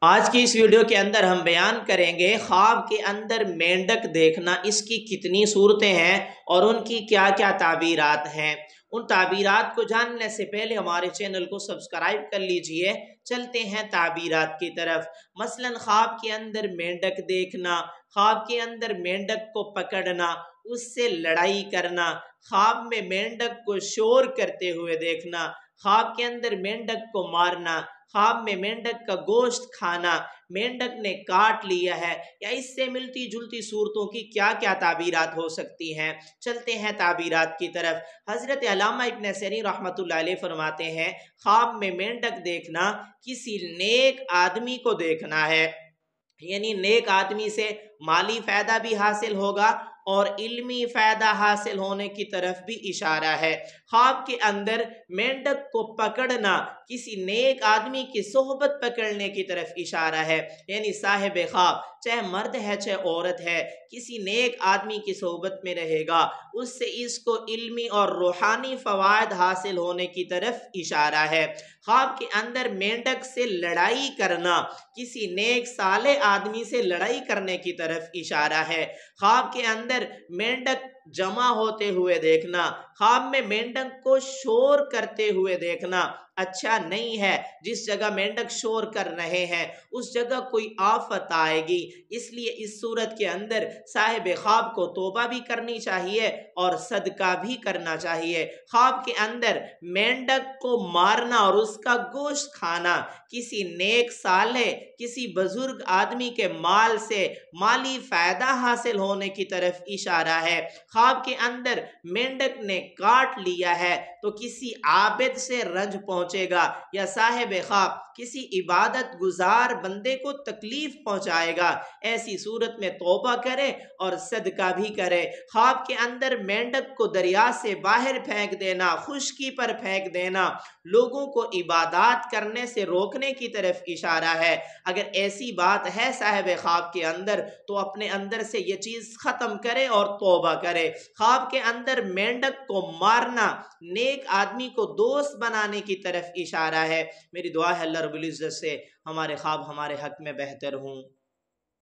آج کی اس ویڈیو کے اندر ہم بیان کریں گے خواب کے اندر مینڈک دیکھنا، اس کی کتنی صورتیں ہیں اور ان کی کیا کیا تعبیرات ہیں۔ ان تعبیرات کو جاننے سے پہلے ہمارے چینل کو سبسکرائب کر لیجئے۔ چلتے ہیں تعبیرات کی طرف۔ مثلا خواب کے اندر مینڈک دیکھنا، خواب کے اندر مینڈک کو پکڑنا، اس سے لڑائی کرنا، خواب میں مینڈک کو شور کرتے ہوئے دیکھنا، خواب کے اندر مینڈک کو مارنا، خواب میں مینڈک کا گوشت کھانا، مینڈک نے کاٹ لیا ہے، یا اس سے ملتی جلتی صورتوں کی کیا کیا تعبیرات ہو سکتی ہیں۔ چلتے ہیں تعبیرات کی طرف۔ حضرت علامہ ابن سیرین رحمۃ اللہ علیہ فرماتے ہیں خواب میں مینڈک دیکھنا کسی نیک آدمی کو دیکھنا ہے، یعنی نیک آدمی سے مالی فائدہ بھی حاصل ہوگا اور علمی فائدہ حاصل ہونے کی طرف بھی اشارہ ہے۔ خواب کے اندر مینڈک کو پکڑنا کسی نیک آدمی کی صحبت پکڑنے کی طرف اشارہ ہے، یعنی صاحب خواب چاہے مرد ہے چاہے عورت ہے، کسی نیک آدمی کی صحبت میں رہے گا، اس سے اس کو علمی اور روحانی فوائد حاصل ہونے کی طرف اشارہ ہے۔ خواب کے اندر مینڈک سے لڑائی کرنا کسی نیک صالح آدمی سے لڑائی کرنے کی طرف اشارہ ہے۔ خواب کے اندر مینڈک جمع ہوتے ہوئے دیکھنا، خواب میں مینڈک کو شور کرتے ہوئے دیکھنا اچھا نہیں ہے۔ جس جگہ مینڈک شور کر رہے ہیں اس جگہ کوئی آفت آئے گی، اس لیے اس صورت کے اندر صاحب خواب کو توبہ بھی کرنی چاہیے اور صدقہ بھی کرنا چاہیے۔ خواب کے اندر مینڈک کو مارنا اور اس کا گوشت کھانا کسی نیک صالح، کسی بزرگ آدمی کے مال سے مالی فائدہ حاصل ہونے کی طرف اشارہ ہے۔ خواب کے اندر مینڈک نے کاٹ لیا ہے تو کسی عابد سے رنج پہنچے گا، یا صاحب خواب کسی عبادت گزار بندے کو تکلیف پہنچائے گا۔ ایسی صورت میں توبہ کرے اور صدقہ بھی کرے۔ خواب کے اندر مینڈک کو دریا سے باہر پھینک دینا، خشکی پر پھینک دینا لوگوں کو عبادات کرنے سے روکنے کی طرف اشارہ ہے۔ اگر ایسی بات ہے صاحب خواب کے اندر تو اپنے اندر سے یہ چیز ختم کرے اور توبہ کرے۔ خواب کے اندر مینڈک کو مارنا نیک آدمی کو دوست بنانے کی طرف اشارہ ہے۔ میری دعا ہے اللہ رب العزت سے ہمارے خواب ہمارے حق میں بہتر ہوں۔